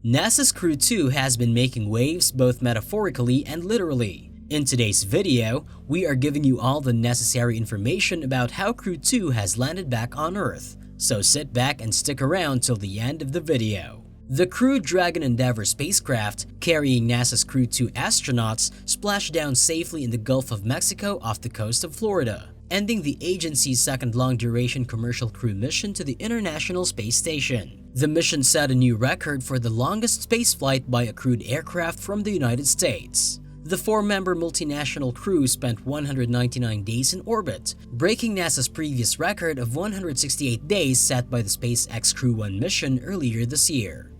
NASA's Crew 2 has been making waves both metaphorically and literally. In today's video, we are giving you all the necessary information about how Crew 2 has landed back on Earth, so sit back and stick around till the end of the video. The Crew Dragon Endeavour spacecraft, carrying NASA's Crew 2 astronauts, splashed down safely in the Gulf of Mexico off the coast of Florida, ending the agency's second long-duration commercial crew mission to the International Space Station. The mission set a new record for the longest spaceflight by a crewed aircraft from the United States. The four-member multinational crew spent 199 days in orbit, breaking NASA's previous record of 168 days set by the SpaceX Crew 1 mission earlier this year.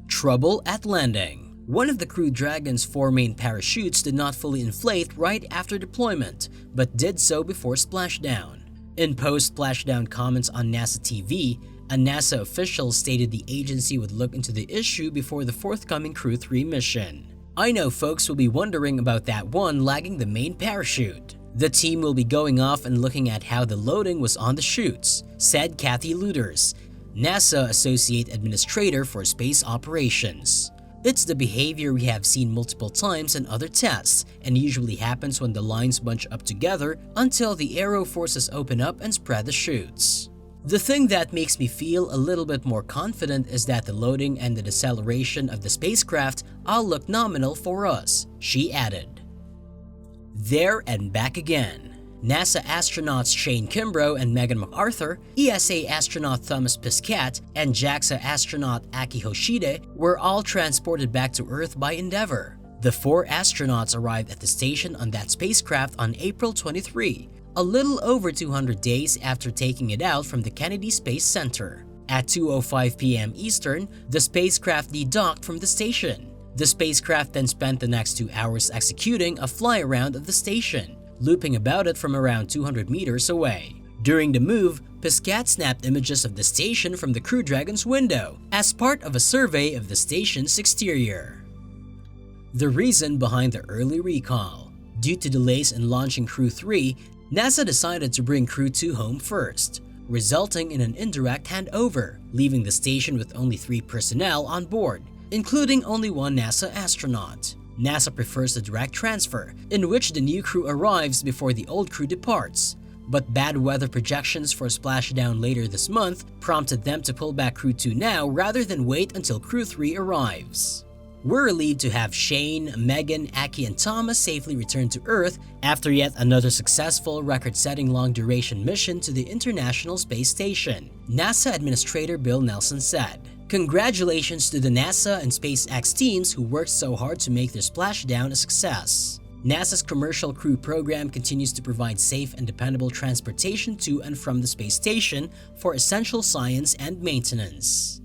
Trouble at landing. One of the Crew Dragon's four main parachutes did not fully inflate right after deployment, but did so before splashdown. In post-splashdown comments on NASA TV, a NASA official stated the agency would look into the issue before the forthcoming Crew 3 mission. "I know folks will be wondering about that one lagging the main parachute. The team will be going off and looking at how the loading was on the chutes," said Kathy Luders, NASA Associate Administrator for Space Operations. "It's the behavior we have seen multiple times in other tests, and usually happens when the lines bunch up together until the aero forces open up and spread the chutes. The thing that makes me feel a little bit more confident is that the loading and the deceleration of the spacecraft all look nominal for us," she added. There and back again. NASA astronauts Shane Kimbrough and Megan MacArthur, ESA astronaut Thomas Pesquet, and JAXA astronaut Aki Hoshide were all transported back to Earth by Endeavour. The four astronauts arrived at the station on that spacecraft on April 23, a little over 200 days after taking it out from the Kennedy Space Center. At 2:05 p.m. Eastern, the spacecraft de-docked from the station. The spacecraft then spent the next 2 hours executing a fly-around of the station, looping about it from around 200 meters away. During the move, Pesquet snapped images of the station from the Crew Dragon's window as part of a survey of the station's exterior. The reason behind the early recall. Due to delays in launching Crew 3, NASA decided to bring Crew 2 home first, resulting in an indirect handover, leaving the station with only 3 personnel on board, including only one NASA astronaut. NASA prefers the direct transfer, in which the new crew arrives before the old crew departs, but bad weather projections for splashdown later this month prompted them to pull back Crew 2 now rather than wait until Crew 3 arrives. We're relieved to have Shane, Megan, Aki, and Thomas safely return to Earth after yet another successful record-setting long-duration mission to the International Space Station, NASA Administrator Bill Nelson said. "Congratulations to the NASA and SpaceX teams who worked so hard to make their splashdown a success." NASA's commercial crew program continues to provide safe and dependable transportation to and from the space station for essential science and maintenance.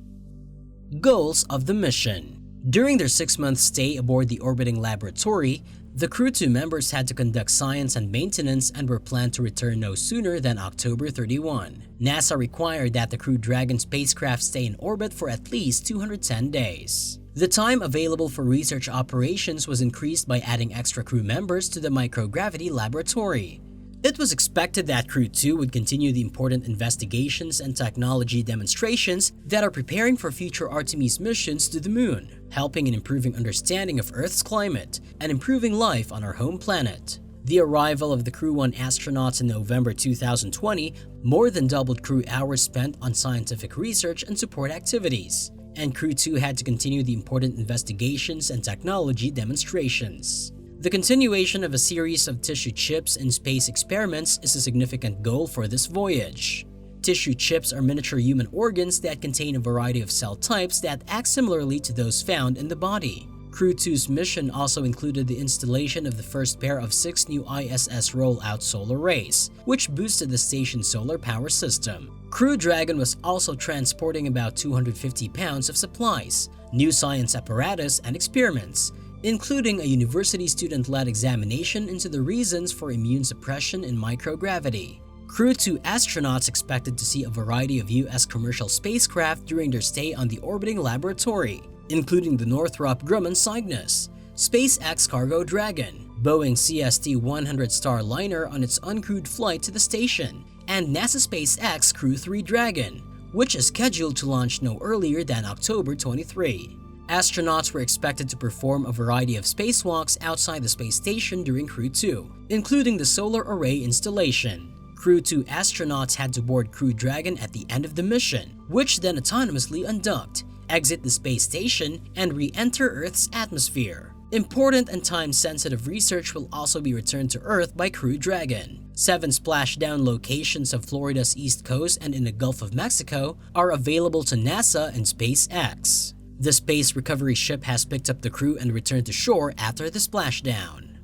Goals of the mission. During their 6-month stay aboard the orbiting laboratory, the Crew 2 members had to conduct science and maintenance and were planned to return no sooner than October 31. NASA required that the Crew Dragon spacecraft stay in orbit for at least 210 days. The time available for research operations was increased by adding extra crew members to the microgravity laboratory. It was expected that Crew 2 would continue the important investigations and technology demonstrations that are preparing for future Artemis missions to the Moon, helping in improving understanding of Earth's climate and improving life on our home planet. The arrival of the Crew 1 astronauts in November 2020 more than doubled crew hours spent on scientific research and support activities, and Crew 2 had to continue the important investigations and technology demonstrations. The continuation of a series of tissue chips in space experiments is a significant goal for this voyage. Tissue chips are miniature human organs that contain a variety of cell types that act similarly to those found in the body. Crew 2's mission also included the installation of the first pair of 6 new ISS roll-out solar arrays, which boosted the station's solar power system. Crew Dragon was also transporting about 250 pounds of supplies, new science apparatus, and experiments, including a university student-led examination into the reasons for immune suppression in microgravity. Crew 2 astronauts expected to see a variety of U.S. commercial spacecraft during their stay on the orbiting laboratory, including the Northrop Grumman Cygnus, SpaceX Cargo Dragon, Boeing CST-100 Starliner on its uncrewed flight to the station, and NASA SpaceX Crew 3 Dragon, which is scheduled to launch no earlier than October 23. Astronauts were expected to perform a variety of spacewalks outside the space station during Crew 2, including the solar array installation. Crew 2 astronauts had to board Crew Dragon at the end of the mission, which then autonomously undocked, exit the space station, and re-enter Earth's atmosphere. Important and time-sensitive research will also be returned to Earth by Crew Dragon. 7 splashdown locations of Florida's East Coast and in the Gulf of Mexico are available to NASA and SpaceX. The space recovery ship has picked up the crew and returned to shore after the splashdown.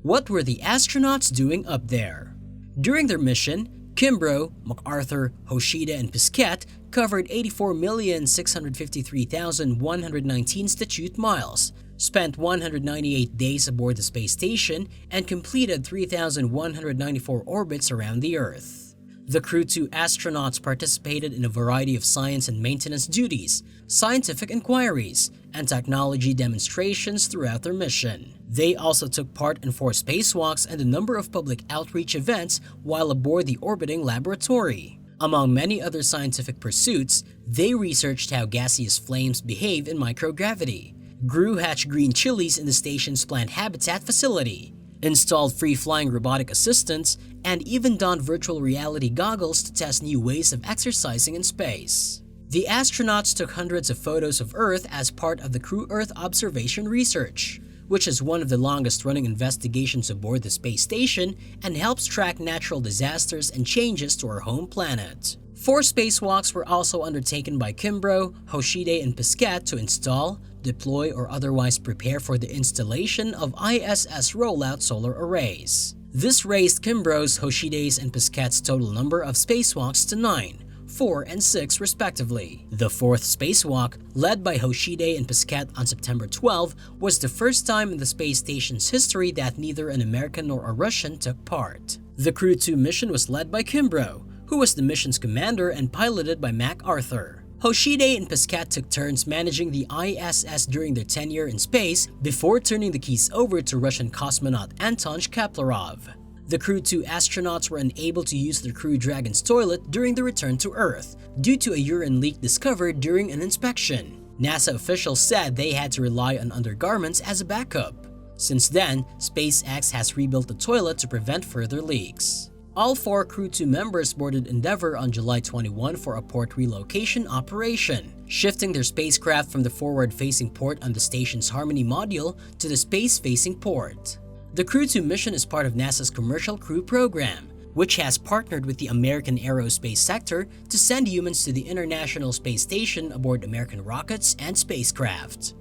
What were the astronauts doing up there? During their mission, Kimbrough, MacArthur, Hoshida, and Pisquet covered 84,653,119 statute miles, spent 198 days aboard the space station, and completed 3,194 orbits around the Earth. The Crew 2 astronauts participated in a variety of science and maintenance duties, scientific inquiries, and technology demonstrations throughout their mission. They also took part in 4 spacewalks and a number of public outreach events while aboard the orbiting laboratory. Among many other scientific pursuits, they researched how gaseous flames behave in microgravity, grew hatch green chilies in the station's plant habitat facility, installed free-flying robotic assistants, and even donned virtual reality goggles to test new ways of exercising in space. The astronauts took hundreds of photos of Earth as part of the Crew Earth observation research, which is one of the longest-running investigations aboard the space station and helps track natural disasters and changes to our home planet. 4 spacewalks were also undertaken by Kimbrough, Hoshide, and Pisquet to install, deploy, or otherwise prepare for the installation of ISS rollout solar arrays. This raised Kimbrough's, Hoshide's, and Pisquet's total number of spacewalks to 9, 4, and 6 respectively. The 4th spacewalk, led by Hoshide and Pisquet on September 12, was the first time in the space station's history that neither an American nor a Russian took part. The Crew 2 mission was led by Kimbrough, who was the mission's commander, and piloted by MacArthur. Hoshide and Pisquet took turns managing the ISS during their tenure in space before turning the keys over to Russian cosmonaut Anton Shkaplerov. The Crew 2 astronauts were unable to use their Crew Dragon's toilet during the return to Earth due to a urine leak discovered during an inspection. NASA officials said they had to rely on undergarments as a backup. Since then, SpaceX has rebuilt the toilet to prevent further leaks. All 4 Crew 2 members boarded Endeavour on July 21 for a port relocation operation, shifting their spacecraft from the forward-facing port on the station's Harmony module to the space-facing port. The Crew 2 mission is part of NASA's Commercial Crew Program, which has partnered with the American aerospace sector to send humans to the International Space Station aboard American rockets and spacecraft.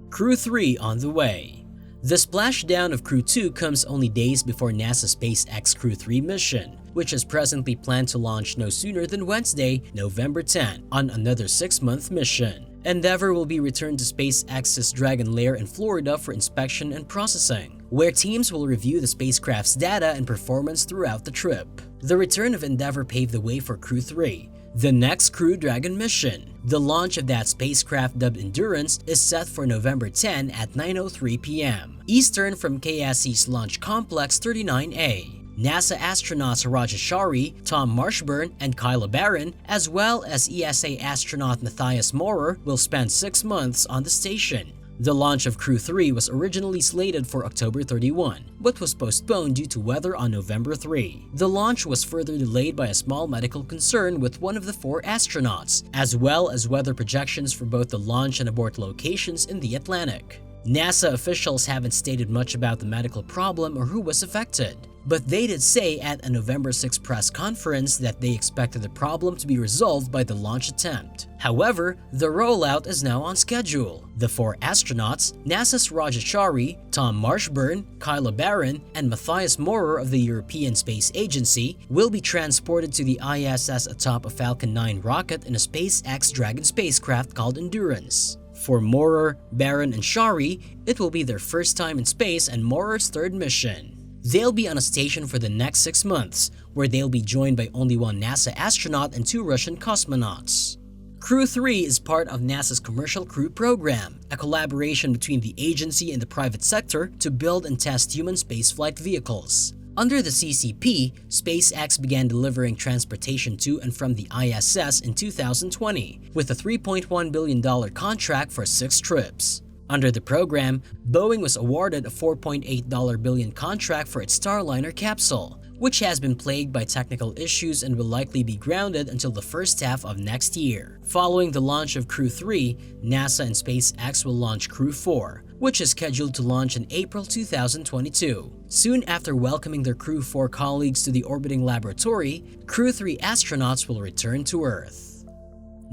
Crew 3 on the way. The splashdown of Crew 2 comes only days before NASA's SpaceX Crew 3 mission, which is presently planned to launch no sooner than Wednesday, November 10, on another 6-month mission. Endeavour will be returned to SpaceX's Dragon Lair in Florida for inspection and processing, where teams will review the spacecraft's data and performance throughout the trip. The return of Endeavour paved the way for Crew 3, the next Crew Dragon mission. The launch of that spacecraft, dubbed Endurance, is set for November 10 at 9:03 p.m. Eastern from KSC's Launch Complex 39A. NASA astronauts Raja Shari, Tom Marshburn, and Kyla Barron, as well as ESA astronaut Matthias Maurer, will spend 6 months on the station. The launch of Crew 3 was originally slated for October 31, but was postponed due to weather on November 3. The launch was further delayed by a small medical concern with one of the 4 astronauts, as well as weather projections for both the launch and abort locations in the Atlantic. NASA officials haven't stated much about the medical problem or who was affected, but they did say at a November 6 press conference that they expected the problem to be resolved by the launch attempt. However, the rollout is now on schedule. The 4 astronauts, NASA's Raja Shari, Tom Marshburn, Kyla Barron, and Matthias Maurer of the European Space Agency, will be transported to the ISS atop a Falcon 9 rocket in a SpaceX Dragon spacecraft called Endurance. For Maurer, Barron, and Shari, it will be their first time in space and Maurer's 3rd mission. They'll be on a station for the next 6 months, where they'll be joined by only 1 NASA astronaut and 2 Russian cosmonauts. Crew 3 is part of NASA's Commercial Crew Program, a collaboration between the agency and the private sector to build and test human spaceflight vehicles. Under the CCP, SpaceX began delivering transportation to and from the ISS in 2020, with a $3.1 billion contract for 6 trips. Under the program, Boeing was awarded a $4.8 billion contract for its Starliner capsule, which has been plagued by technical issues and will likely be grounded until the first half of next year. Following the launch of Crew 3, NASA and SpaceX will launch Crew 4, which is scheduled to launch in April 2022. Soon after welcoming their Crew 4 colleagues to the orbiting laboratory, Crew 3 astronauts will return to Earth.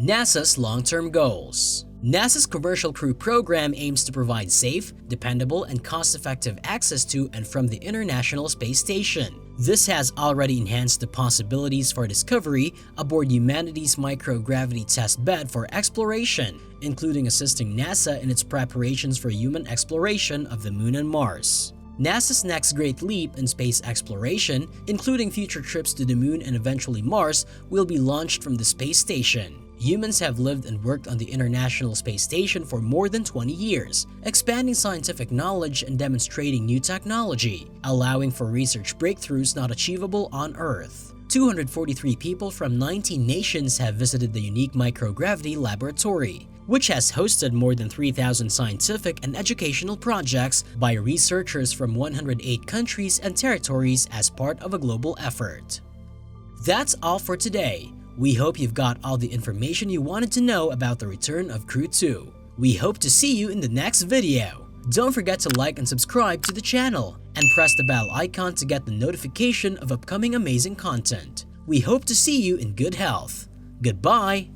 NASA's long-term goals. NASA's Commercial Crew program aims to provide safe, dependable, and cost-effective access to and from the International Space Station. This has already enhanced the possibilities for discovery aboard humanity's microgravity test bed for exploration, including assisting NASA in its preparations for human exploration of the Moon and Mars. NASA's next great leap in space exploration, including future trips to the Moon and eventually Mars, will be launched from the space station. Humans have lived and worked on the International Space Station for more than 20 years, expanding scientific knowledge and demonstrating new technology, allowing for research breakthroughs not achievable on Earth. 243 people from 19 nations have visited the unique microgravity laboratory, which has hosted more than 3,000 scientific and educational projects by researchers from 108 countries and territories as part of a global effort. That's all for today. We hope you've got all the information you wanted to know about the return of Crew 2. We hope to see you in the next video. Don't forget to like and subscribe to the channel, and press the bell icon to get the notification of upcoming amazing content. We hope to see you in good health. Goodbye!